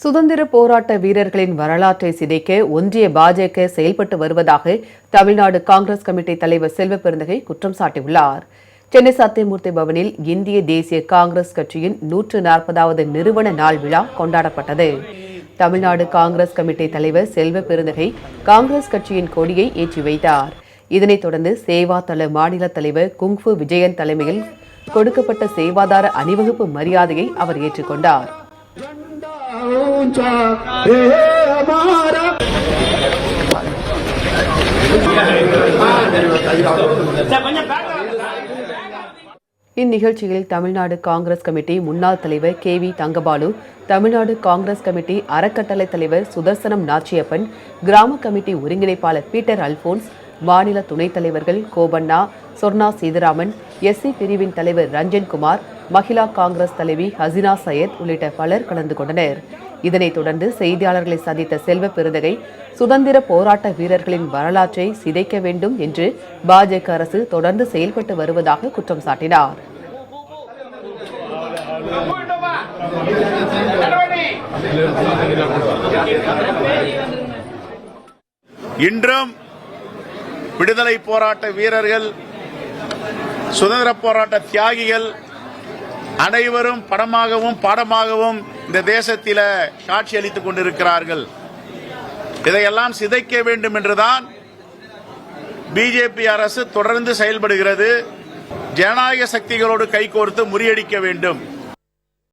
சுதந்திர போராட்ட வீரர்களின் வரலாற்றை சிதைக்க ஒன்றிய பாஜக செயல்பட்டு வருவதாக தமிழ்நாடு காங்கிரஸ் கமிட்டி தலைவர் செல்வ பெருந்தகை குற்றம் சாட்டியுள்ளார். சென்னை சத்தியமூர்த்தி பவனில் இந்திய தேசிய காங்கிரஸ் கட்சியின் 140வது நிறுவன நாள் விழா கொண்டாடப்பட்டது. தமிழ்நாடு காங்கிரஸ் கமிட்டி தலைவர் செல்வ பெருந்தகை காங்கிரஸ் கட்சியின் கொடியை ஏற்றி வைத்தார். இதனைத் தொடர்ந்து சேவா தள மாநில தலைவர் குங்ஃபு விஜயன் தலைமையில் கொடுக்கப்பட்ட சேவாதார அணிவகுப்பு மரியாதையை அவர் ஏற்றுக்கொண்டார். இந்நிகழ்ச்சியில் தமிழ்நாடு காங்கிரஸ் கமிட்டி முன்னாள் தலைவர் KV தங்கபாலு, தமிழ்நாடு காங்கிரஸ் கமிட்டி அறக்கட்டளை தலைவர் சுதர்சனம் நாச்சியப்பன், கிராம கமிட்டி ஒருங்கிணைப்பாளர் பீட்டர் அல்போன்ஸ், மாநில துணைத் தலைவர்கள் கோபண்ணா, சொர்ணா சீதாராமன், SC பிரிவின் தலைவர் ரஞ்சன்குமார், மகிழா காங்கிரஸ் தலைவி ஹசினா சையத் உள்ளிட்ட பலர் கலந்து கொண்டனர். இதனைத் தொடர்ந்து செய்தியாளர்களை சந்தித்த செல்வ பெருந்தகை சுதந்திர போராட்ட வீரர்களின் வரலாற்றை சிதைக்க வேண்டும் என்று பாஜக அரசு தொடர்ந்து செயல்பட்டு வருவதாக குற்றம் சாட்டினார். இன்றும் விடுதலை போராட்ட வீரர்கள், சுதந்திர போராட்ட தியாகிகள் அனைவரும் படமாகவும் பாடமாகவும் இந்த தேசத்தில காட்சியளித்துக் கொண்டிருக்கிறார்கள். இதையெல்லாம் சிதைக்க வேண்டும் என்றுதான் பிஜேபி அரசு தொடர்ந்து செயல்படுகிறது. ஜனநாயக சக்திகளோடு கைகோர்த்து முறியடிக்க வேண்டும்.